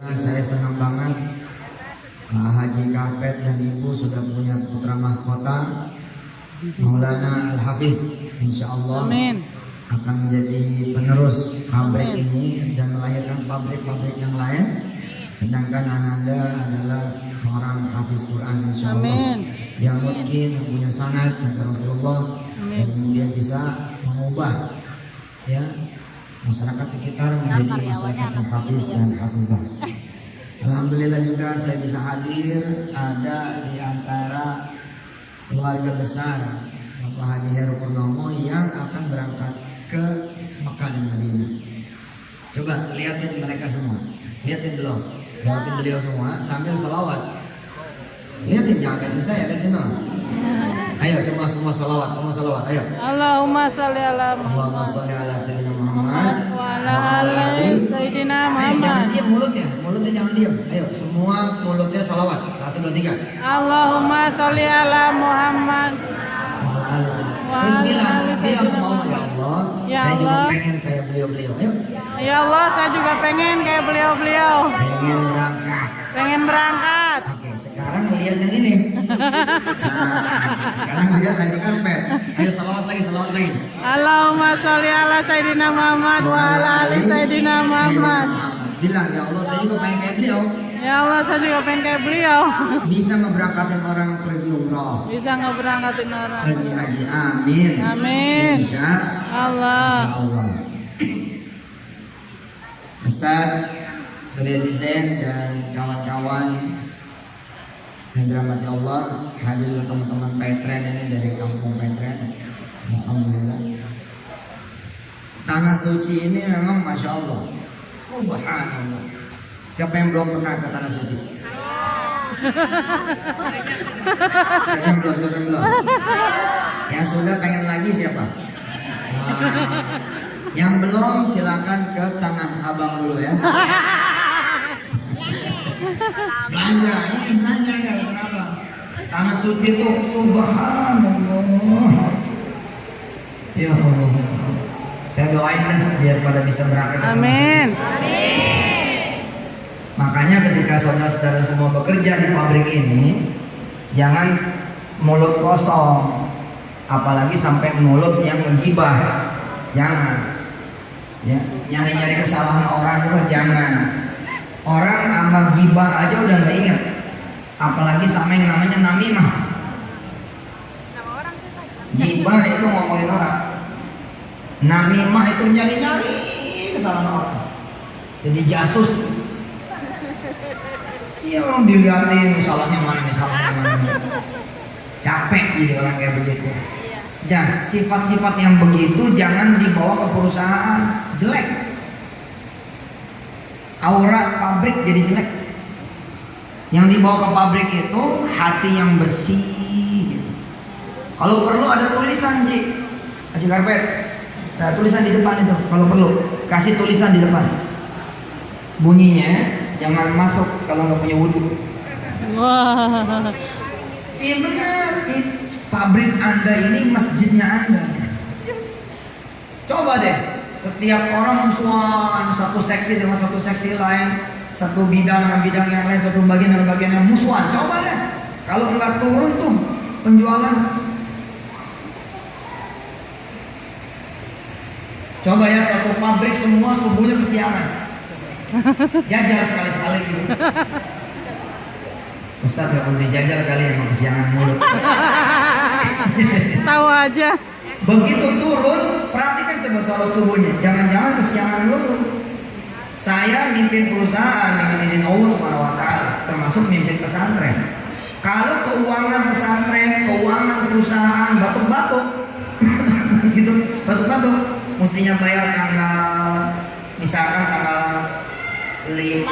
Saya senang banget Haji Karpet dan Ibu sudah punya putra mahkota Maulana Al-Hafiz, insya Allah akan menjadi penerus pabrik ini dan melahirkan pabrik-pabrik yang lain. Sedangkan Ananda adalah seorang hafiz Quran, insya Allah, yang mungkin yang punya sanad sampai Rasulullah dan kemudian bisa mengubah ya masyarakat sekitar menjadi masyarakat yang hafiz dan hafizah. Alhamdulillah juga saya bisa hadir ada di antara keluarga besar Bapak Haji Heru Purnomo yang akan berangkat ke Mekah dan Madinah. Coba lihatin mereka semua, lihatin dulu, lihatin beliau semua sambil salawat. Lihatin, jangan lihatin saya, lihatin dong. Ayo semua salawat, ayo. Allahumma sholli ala Allahumma sholli ala sayyidina Muhammad wa ala ali sayyidina Muhammad. Jangan Muhammad. diam mulutnya jangan diam. Ayo semua mulutnya salawat. 1, 2, 3. Allahumma sholli ala Muhammad Wa ala ali sayyidina. wa Terus ala bilang ali sama sayyidina Allah, ya Allah, Ya saya juga Allah. pengen kayak beliau-beliau. Ayo. Ya Allah, saya juga pengen kayak beliau-beliau. Pengen berangkat. Pengen berangkat. Oke, sekarang lihat yang ini. Sekarang lihat Haji Karpet. Ayo salawat lagi. Allahumma sholli ala sayyidina Muhammad wa ala ali sayyidina Muhammad. Bilang, ya Allah, saya juga pengen kayak beliau. Ya Allah, saya juga pengen kayak beliau. Bisa ngeberangkatin orang pergi umroh, Bisa ngeberangkatin orang. pergi haji, amin. Amin. Insya Allah. Allah. Ustaz Suryadi Zain dan kawan-kawan yang dirahmati Allah, hadir teman-teman Petren ini dari kampung Petren. Alhamdulillah. Tanah suci ini memang masya Allah, subhanallah. Siapa yang belum pernah ke tanah suci? Siapa yang belum? Yang sudah pengen lagi siapa? Yang belum silakan ke Tanah Abang dulu ya. Belanja ya Tanah Abang. Tanah suci itu subhanallah. Ya Allah. Saya doain deh biar pada bisa berangkat ke tanah suci. Amin. Makanya ketika saudara-saudara semua bekerja di pabrik ini, jangan mulut kosong, apalagi sampai mulut yang menggibah. Jangan. Ya, nyari-nyari kesalahan orang juga jangan. Orang sama gibah aja udah nggak ingat, apalagi sama yang namanya namimah. Gibah itu ngomongin orang, namimah itu nyari-nyari kesalahan orang. Jadi jasus. Iya, orang dilihatin salahnya mana. Capek jadi orang kayak begitu. Ya, sifat-sifat yang begitu jangan dibawa ke perusahaan, jelek. Aura pabrik jadi jelek. Yang dibawa ke pabrik itu hati yang bersih. Kalau perlu ada tulisan, Haji Karpet. Ada tulisan di depan itu. Kalau perlu kasih tulisan di depan. Bunyinya, jangan masuk kalau nggak punya wudhu. Wah. Iya benar. Pabrik Anda ini masjidnya Anda. Coba deh, setiap orang musuhan satu seksi dengan satu seksi lain, satu bidang dengan bidang yang lain, satu bagian dengan bagian yang musuhan. Coba deh, kalau nggak turun tuh penjualan. Coba ya, satu pabrik semua subuhnya kesiangan. Jajal sekali-sekali gitu. Ustaz gak boleh jajal kali emang kesiangan mulut. Tahu aja. Begitu turun, perhatikan coba sholat subuhnya. Jangan-jangan kesiangan dulu. Saya mimpin perusahaan dengan izin Allah SWT, termasuk mimpin pesantren. Kalau keuangan pesantren, keuangan perusahaan batuk-batuk, gitu, batuk-batuk, mestinya bayar tanggal, misalkan tanggal 5,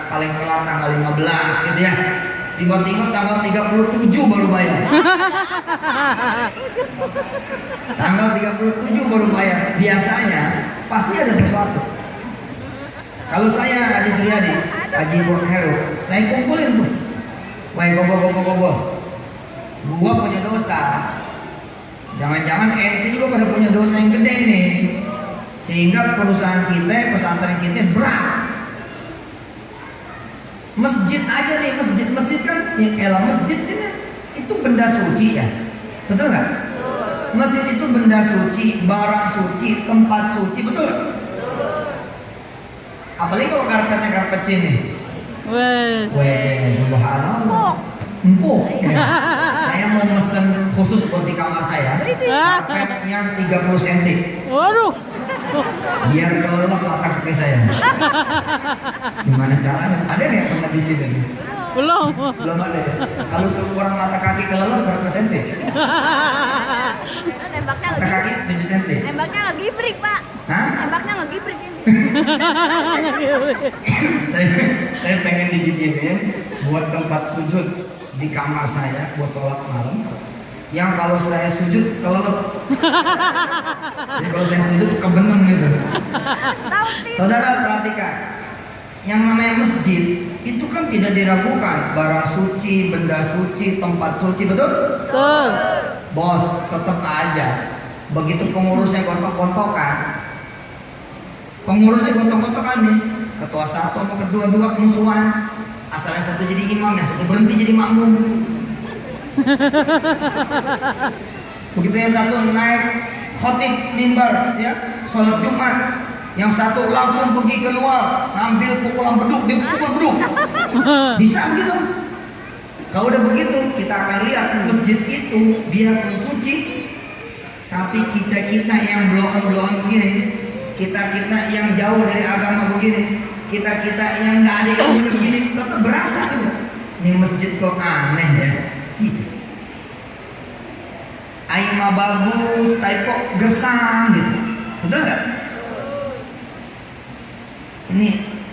paling telat tanggal 15 gitu ya. Tiba-tiba tanggal 37 baru bayar. Tanggal 37 baru bayar. Biasanya pasti ada sesuatu. Kalau saya Haji Suryadi, Haji Heru, saya kumpulin tuh. Wah, gobo. Gua punya dosa. Jangan-jangan ente juga pada punya dosa yang gede nih. Sehingga perusahaan kita, pesantren kita berat. Masjid aja nih, masjid kan, ya elah masjid ini itu benda suci ya, betul nggak? Masjid itu benda suci, barang suci, tempat suci, betul nggak? Apalagi kalau karpetnya karpet sini. Wes. Weh, subhanallah. Empuk. Saya mau mesen khusus buat di kamar saya. Karpet yang 30 cm. Waduh. Biar kelelep mata kaki saya. Gimana caranya? Ada nggak yang pernah bikin ini? Belum. Belum ada ya? Kalau seukuran mata kaki kelelep berapa senti? Nembaknya Mata kaki 7 cm. Nembaknya lagi break, Pak. Hah? Nembaknya lagi break ini. saya pengen dibikinin buat tempat sujud di kamar saya buat sholat malam. Yang kalau saya sujud kelelep. Jadi kalau saya sujud kebeneng gitu. Saudara perhatikan, yang namanya masjid itu kan tidak diragukan, barang suci, benda suci, tempat suci, betul? Betul. Bos, tetap aja begitu pengurusnya gontok-gontokan, nih, ketua satu sama ketua dua musuhan, asalnya satu jadi imam, yang satu berhenti jadi makmum. Begitu yang satu naik khotib mimbar ya sholat Jumat, yang satu langsung pergi keluar ngambil pukulan beduk, dia pukul beduk. Bisa begitu? Kalau udah begitu kita akan lihat masjid itu biarpun suci, tapi kita yang bloon begini, kita yang jauh dari agama begini, kita yang nggak ada ilmunya begini, tetap berasa gitu. Ini masjid kok aneh ya. Gitu. Air mah bagus, tapi kok gersang gitu. Betul nggak?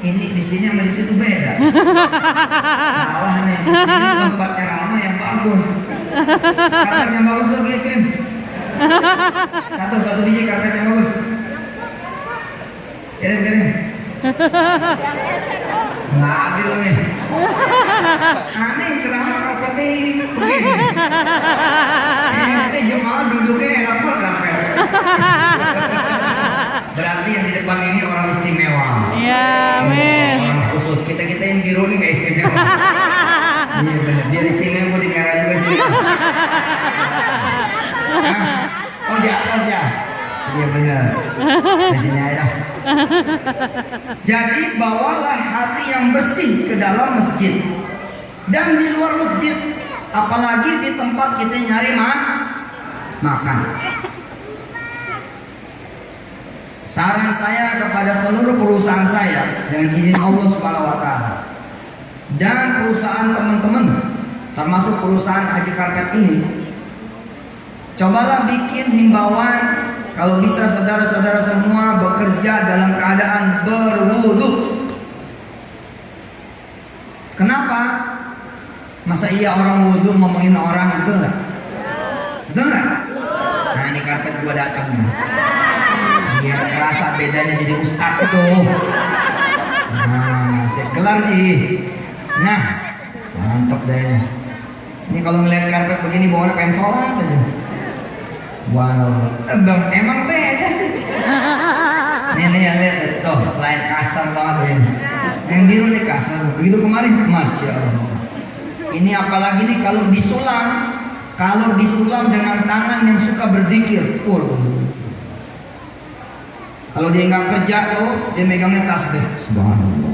Ini di sini sama di situ beda. Salah nih. Ini tempatnya ramah yang bagus. Karpet yang bagus tuh kirim. Satu biji karpet yang bagus. Kirim. Nggak adil nih. Aneh ceramah karpet ini begini. Ini jemaah duduknya enak banget karpet. Berarti yang di depan ini orang istimewa. Iya, amin. Orang khusus. Kita yang biru nih nggak istimewa. Iya benar. Biar istimewa di merah juga sih. Oh di atas ya. Iya benar. Di sini aja. Jadi bawalah hati yang bersih ke dalam masjid dan di luar masjid, apalagi di tempat kita nyari makan. Saran saya kepada seluruh perusahaan saya dengan izin Allah Subhanahu wa taala dan perusahaan teman-teman termasuk perusahaan Haji Karpet ini, cobalah bikin himbauan kalau bisa saudara-saudara semua bekerja dalam keadaan berwudu. Kenapa? Masa iya orang wudu ngomongin orang, betul nggak? Betul nggak? Nah ini karpet gua datang nih. Biar kerasa bedanya jadi ustadz itu. Nah, saya kelar nih. Nah, mantap deh ini. Ini kalau ngeliat karpet begini bawahnya pengen sholat aja. Wow, emang beda sih. Nih ya lihat tuh, lain kasar banget ini. Yang biru nih kasar. Begitu kemarin, masya Allah. Ini apalagi nih kalau disulam dengan tangan yang suka berzikir. Kalau dia nggak kerja tuh, dia megangnya tasbih. Subhanallah.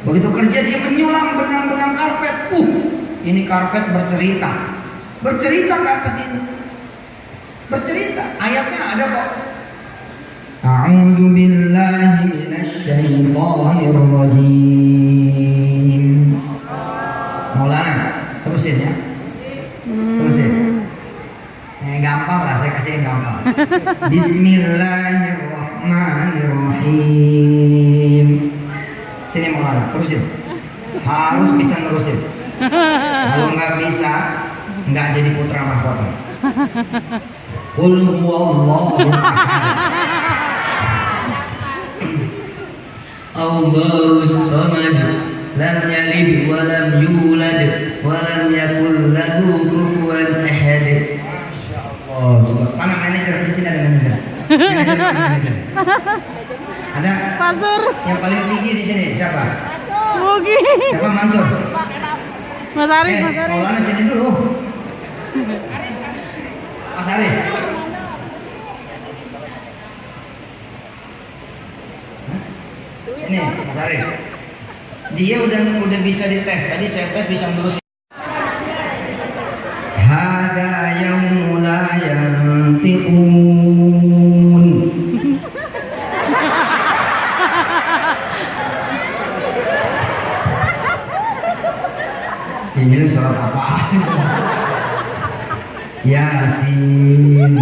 Begitu kerja dia menyulam benang-benang karpet. Ini karpet bercerita. Karpet ini. Bercerita. Ayatnya ada kok. A'udzu billahi minasy syaithanir rajim. Maulana, terusin ya. Terusin. Gampang lah, saya kasih yang gampang. Bismillahirrahmanirrahim. Sini Maulana, terusin. Harus bisa nerusin. Kalau nggak bisa, nggak jadi putra mahkota. Qul huwallahu ahad. Allahus samad. Lam yalid wa lam yulad wa lam yakul lahu kufuwan ahad. Oh, mana manajer di sini, ada manajer. Manajer. Ada? Pasur. Yang paling tinggi di sini siapa? Mugi. Siapa Mansur? Mas Arif, Mas Arif. Maulana sini dulu. Mas Arif. Ini Mas Arif. Dia udah bisa dites. Tadi saya tes bisa lulus. Hada yaumul la yantiqun. Ini surat apa? Yasin.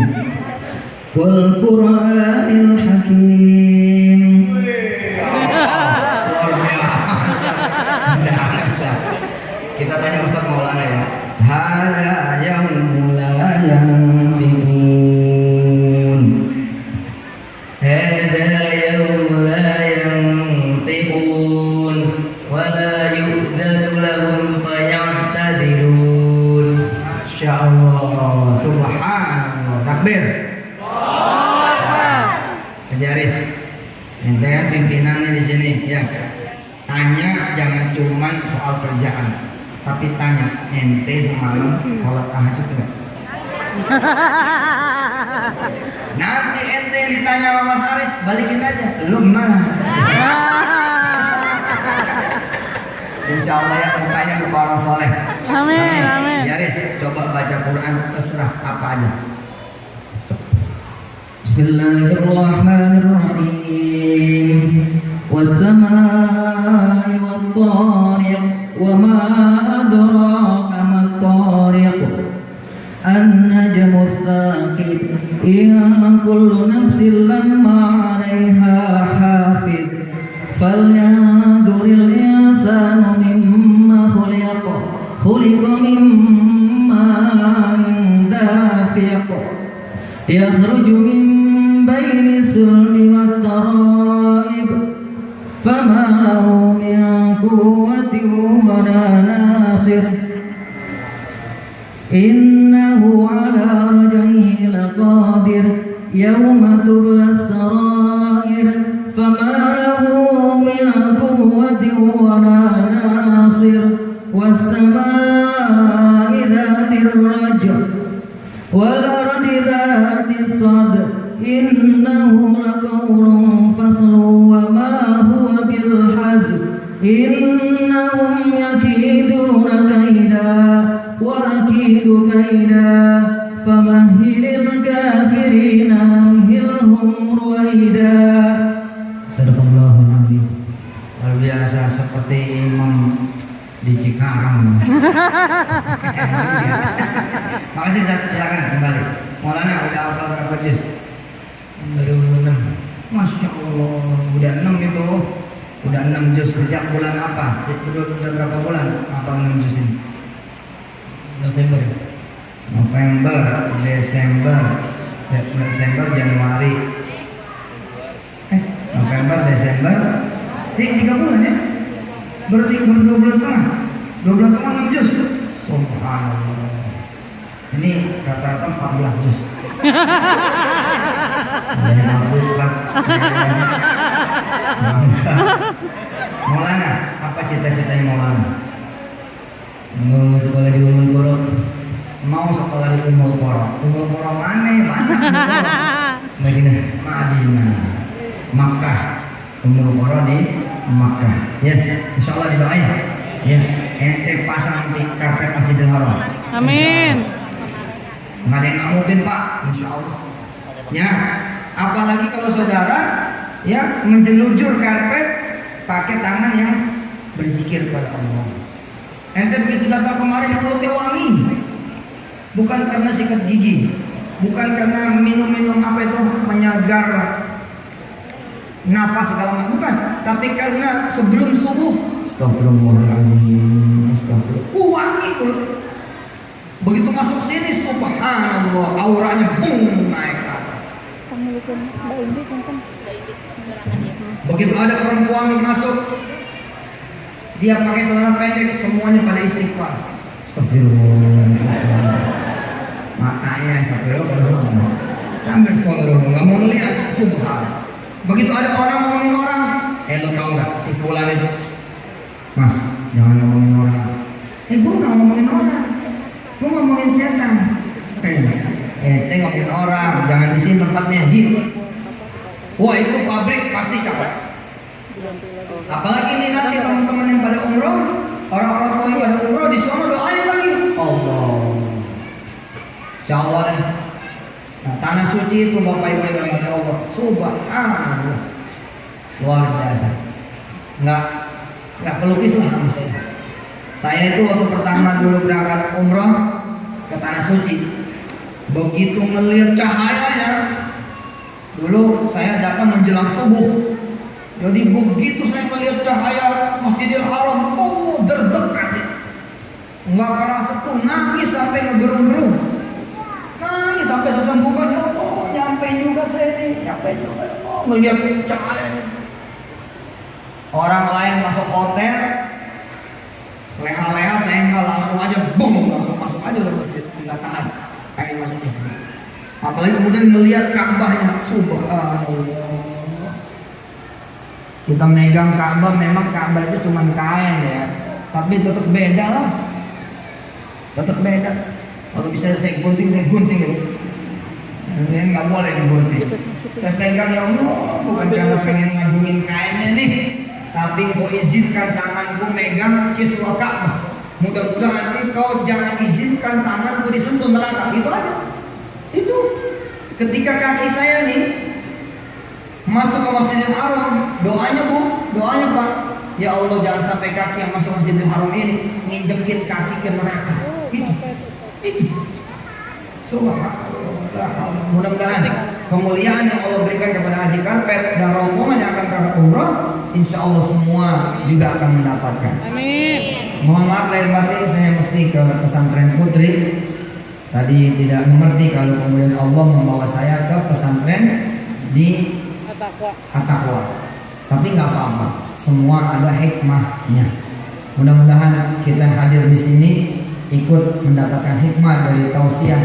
Wal Qur'anil Hakim. Luar biasa. Kita tanya Ustaz Maulana ya. Hada yaumul la yantiqun. Hada yaumul la yantiqun wa la yu'dzanu lahum faya'tadirun. Masya Allah, subhanallah. Takbir. Majaris. Ente kan pimpinannya di sini ya. Tanya jangan cuman soal kerjaan, tapi tanya ente semalam sholat tahajud enggak? Nanti ente yang ditanya sama Mas Aris, balikin aja. Lu gimana? Insya Allah ya mukanya muka orang soleh. Amin, amin. Yaris, coba baca Quran terserah apa aja. Bismillahirrahmanirrahim. Was-samaa'i wat-tariq wa ma adraka mat-tariq. An-najmu ats-tsaqib. In kullu nafsin lamma 'alaiha hafidh. Falyanzuril insanu mimma khuliq. Khuliqa min ma'in dafiq. Yakhruju min baini sulbi wat-tara'ib. Fama lahu min quwwatin wa la nasir. Innahu ala raj'ihi laqadir. Yawma tubla as-sarair. Fama lahu min quwwatin wa la nasir. Was-samaa'i dhatir raj' wal ardi dhatis sadr. Innahu laqawlun faslun wa ma huwa bil hazl. Innahum yakiduna kaida wa akidu kaida. Famahhilil kafirina amhilhum ruwaida. Sadaqallahul azim. Luar biasa, seperti imam di Cikarang. Makasih, silakan kembali. Maulana udah hafal berapa juz? Baru 6. Masya Allah, udah 6 itu. Udah 6 juz sejak bulan apa? Udah berapa bulan hafal 6 juz ini? November, Desember, Januari. November, Desember. 3 bulan ya? Berarti 12 setengah. 12 setengah 6 juz. Subhanallah. Ini rata-rata 14 juz. Maulana, apa cita-citanya Maulana? Mau sekolah di Ummul Qura. Mau sekolah di Ummul Qura. Ummul Qura mana? Madinah. Makkah. Ummul Qura di Makkah. Ya, insya Allah didoain. Ya, ente pasang di karpet Masjidil Haram. Amin. Nggak ada yang nggak mungkin Pak, insya Allah. Ya, apalagi kalau saudara ya menjelujur karpet pakai tangan yang berzikir pada Allah. Ente begitu datang kemarin mulutnya wangi, bukan karena sikat gigi, bukan karena minum-minum apa itu menyegar nafas segala macam, bukan, tapi karena sebelum subuh, astagfirullahaladzim, astagfirullah, wangi mulut. Begitu masuk sini, subhanallah, auranya bung naik ke atas. Begitu ada perempuan masuk, dia pakai celana pendek, semuanya pada istighfar. Astagfirullah. Matanya astagfirullah. Sampai astagfirullah, nggak mau melihat, subhan. Begitu ada orang ngomongin orang, lo tau nggak si fulan itu Mas, jangan ngomongin orang. Gue nggak ngomongin orang, gue ngomongin setan. Ngomongin orang, jangan di sini tempatnya gitu. Wah, itu pabrik pasti capek. Apalagi ini nanti teman-teman yang pada umroh, orang-orang tua yang pada umroh di sana doain lagi. Allah, insya Allah deh. Nah, tanah suci itu Bapak Ibu yang dirahmati Allah, subhanallah, luar biasa. Nggak pelukis lah sama saya. Saya itu waktu pertama dulu berangkat umroh ke tanah suci, begitu melihat cahayanya, dulu saya datang menjelang subuh. Jadi begitu saya melihat cahaya Masjidil Haram, oh derdek hati. Nggak kerasa tuh, nangis sampai ngegerung-gerung. Nangis sampai sesenggukan, oh nyampe juga saya nih, nyampe juga. Oh melihat cahayanya. Orang lain masuk hotel, leha-leha, saya nggak, langsung aja, boom, langsung masuk aja ke masjid, nggak tahan, pengen masuk masjid. Apalagi kemudian melihat Ka'bahnya, subhanallah. Kita megang Ka'bah, memang Ka'bah itu cuma kain ya, tapi tetap beda lah, tetap beda. Kalau bisa saya gunting ya. Ini nggak boleh digunting. Saya pegang ya Allah, bukan karena pengen ngagungin kainnya nih, tapi kau izinkan tanganku megang kiswah Ka'bah. Mudah-mudahan kau jangan izinkan tanganku disentuh neraka. Itu aja. Itu ketika kaki saya nih masuk ke Masjidil Haram, doanya Bu, doanya Pak, ya Allah jangan sampai kaki yang masuk Masjidil Haram ini nginjekin kaki ke neraka. Itu. Subhanallah. Mudah-mudahan kemuliaan yang Allah berikan kepada Haji Karpet dan rombongan yang akan berangkat umroh, insya Allah semua juga akan mendapatkan. Amin. Mohon maaf lahir batin, saya mesti ke pesantren Putri. Tadi tidak mengerti kalau kemudian Allah membawa saya ke pesantren di At-Taqwa. Tapi nggak apa-apa, semua ada hikmahnya. Mudah-mudahan kita hadir di sini ikut mendapatkan hikmah dari tausiah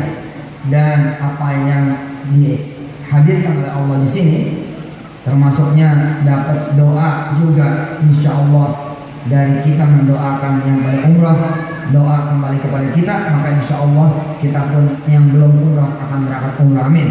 dan apa yang dihadirkan oleh Allah di sini, termasuknya dapat doa juga insya Allah dari kita mendoakan yang pada umrah, doa kembali kepada kita, maka insya Allah kita pun yang belum umrah akan berangkat umrah. Amin.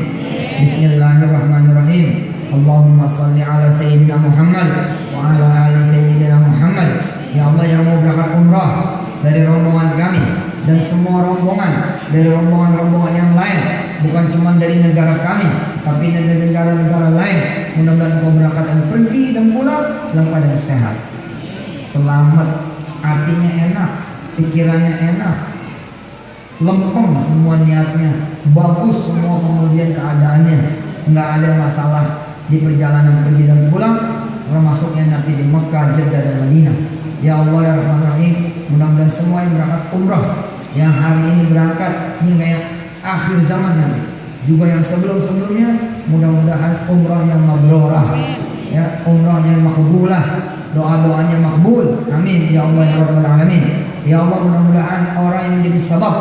Bismillahirrahmanirrahim. Allahumma salli ala Sayyidina Muhammad wa ala ali Sayyidina Muhammad. Ya Allah, yang mau berangkat umrah dari rombongan kami dan semua rombongan dari rombongan-rombongan yang lain, bukan cuma dari negara kami tapi dari negara-negara lain, mudah-mudahan kau berangkat dan pergi dan pulang dalam keadaan sehat, selamat, hatinya enak, pikirannya enak, lempeng semua niatnya, bagus semua kemudian keadaannya, nggak ada masalah di perjalanan pergi dan pulang, termasuknya nanti di Mekah, Jeddah dan Madinah. Ya Allah ya Rahman Rahim, mudah-mudahan semua yang berangkat umrah, yang hari ini berangkat hingga yang akhir zaman nanti, juga yang sebelum-sebelumnya, mudah-mudahan umrahnya mabrurah, ya umrahnya makbulah, doa-doanya makbul. Amin ya Allah ya Rabbal Alamin. Ya Allah, mudah-mudahan orang yang menjadi sebab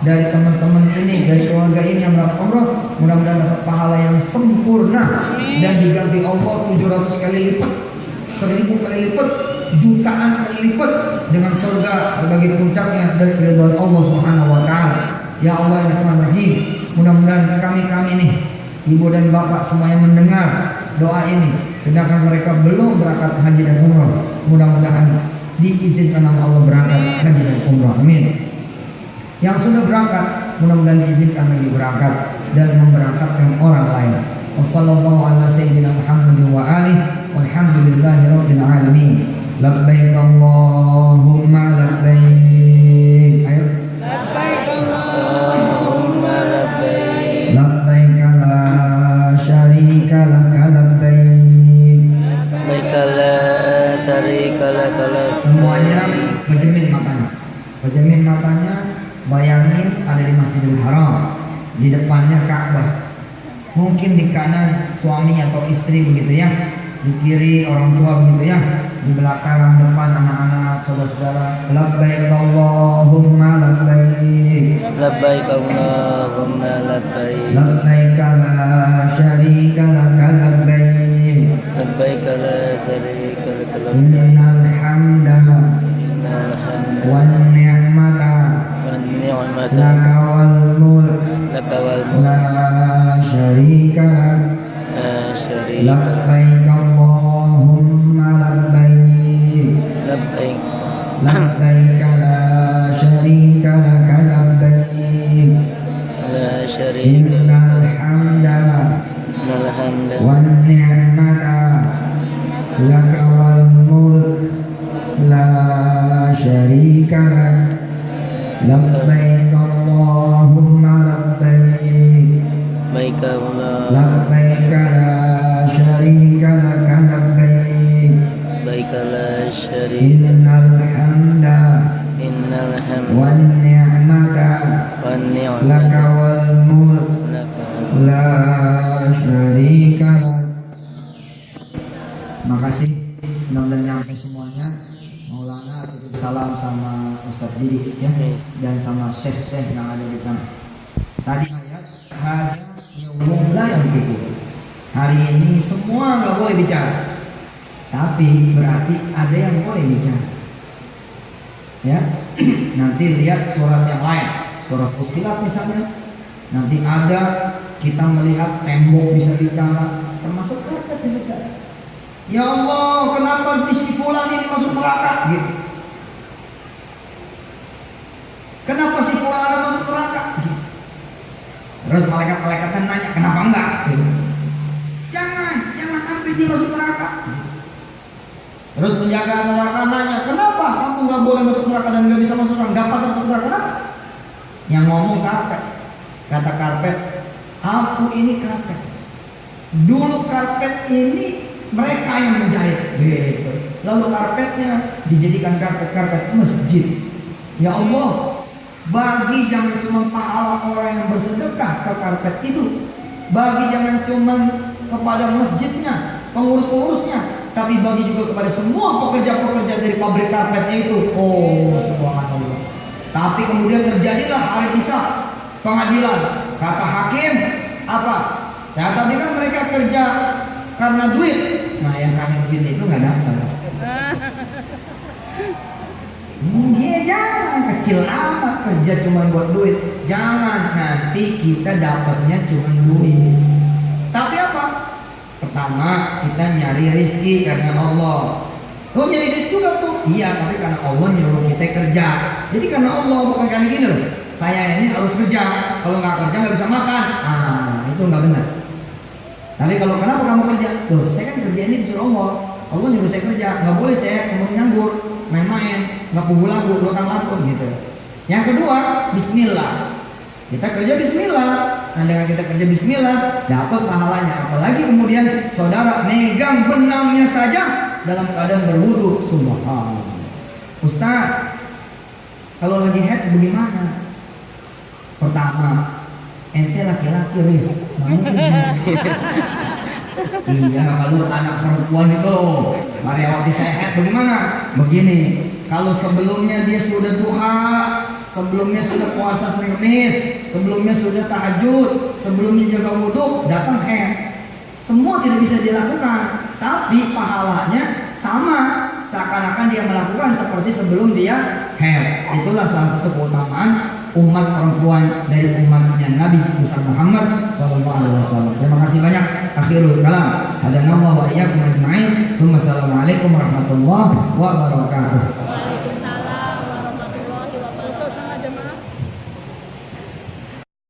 dari teman-teman ini, dari keluarga ini yang berangkat umrah, mudah-mudahan dapat pahala yang sempurna dan diganti Allah 700 kali lipat, 1000 kali lipat, jutaan kali lipat dengan surga sebagai puncaknya dan keridhaan Allah Subhanahu wa taala. Ya Allah ya Rahman Rahim, mudah-mudahan kami nih, ibu dan bapak semua yang mendengar doa ini, sedangkan mereka belum berangkat haji dan umrah, mudah-mudahan diizinkan sama Allah berangkat haji dan umrah. Amin. Yang sudah berangkat, mudah-mudahan diizinkan lagi berangkat dan memberangkatkan orang lain. Wassallallahu ala sayyidina Muhammadin wa alihi walhamdulillahi rabbil alamin. Labbaik Allahumma labbaik. Ayo. Labbaik Allahumma labbaik. Labbaik la syarika laka labbaik. Labbaik la syarika laka labbaik. Semuanya berjemin matanya. Berjemin matanya, bayangin ada di Masjidil Haram, di depannya Ka'bah. Mungkin di kanan suami atau istri begitu ya, di kiri orang tua begitu ya, di belakang depan anak-anak saudara-saudara. Labbaik Allahumma labbaik. Labbaik Allahumma labbaik. Labbaik la syarika laka labbaik. Labbaik la syarika laka labbaik. Innal hamda labbaik Allahumma labbaik Labbaik Allah. labbaik la syarika laka labbaik Labbaik la syarika innal hamda innal hamda wan ni'mata wan ni'mata laka wal mulk laka. la syarika lak. Makasih, mudah-mudahan nyampe semuanya. Maulana titip salam sama Ustadz Didi ya, dan sama syekh-syekh yang ada di sana. Tadi ayat hada yaumul la yantiqu. Hari ini semua nggak boleh bicara, tapi berarti ada yang boleh bicara. Ya, nanti lihat surat yang lain, surat Fussilat misalnya. Nanti ada kita melihat tembok bisa bicara, termasuk karpet bisa bicara. Ya Allah, kenapa di si fulan ini masuk neraka gitu? Kenapa si fulan masuk neraka gitu? Terus malaikat-malaikatnya nanya, kenapa enggak gitu. Jangan sampai dia masuk neraka gitu. Terus penjaga neraka nanya, kenapa kamu nggak boleh masuk neraka dan nggak bisa masuk neraka? Nggak patut masuk neraka, kenapa? Yang ngomong karpet. Kata karpet, aku ini karpet. Dulu karpet ini mereka yang menjahit gitu. Lalu karpetnya dijadikan karpet masjid. Ya Allah, bagi jangan cuma pahala orang yang bersedekah ke karpet itu, bagi jangan cuma kepada masjidnya, pengurus-pengurusnya, tapi bagi juga kepada semua pekerja-pekerja dari pabrik karpetnya itu. Oh, subhanallah. Tapi kemudian terjadilah hari hisab, pengadilan. Kata hakim, apa? Ya, tapi kan mereka kerja karena duit. Nah, yang karena duit itu nggak dapat. Dia jangan kecil amat kerja cuma buat duit. Jangan, nanti kita dapatnya cuma duit. Tapi apa? Pertama, kita nyari rezeki karena Allah. Oh, nyari duit juga tuh. Iya, tapi karena Allah nyuruh kita kerja. Jadi karena Allah, bukan karena gini loh. Saya ini harus kerja. Kalau nggak kerja nggak bisa makan. Ah, itu nggak benar. Tapi kalau kenapa kamu kerja? Tuh, saya kan kerja ini disuruh Allah. Allah nyuruh saya kerja. Nggak boleh saya ngomong nganggur, main-main, nggak pugu lagu, lotang lantun gitu. Yang kedua, bismillah. Kita kerja bismillah. Nah, dengan kita kerja bismillah, dapat pahalanya. Apalagi kemudian saudara megang benangnya saja dalam keadaan berwudu. Subhanallah. Ustaz, kalau lagi head bagaimana? Pertama, ente laki-laki Riz. Iya, kalau anak perempuan itu Mariawati saya head bagaimana? Begini, kalau sebelumnya dia sudah duha, sebelumnya sudah puasa Kamis, sebelumnya sudah tahajud, sebelumnya jaga wudhu, datang head. Semua tidak bisa dilakukan, tapi pahalanya sama, seakan-akan dia melakukan seperti sebelum dia head. Itulah salah satu keutamaan umat perempuan dari umatnya Nabi besar Muhammad SAW. Terima kasih banyak. Akhirul kalam. Hadanallahu wa iyyakum ajma'in. Wassalamualaikum warahmatullahi wabarakatuh.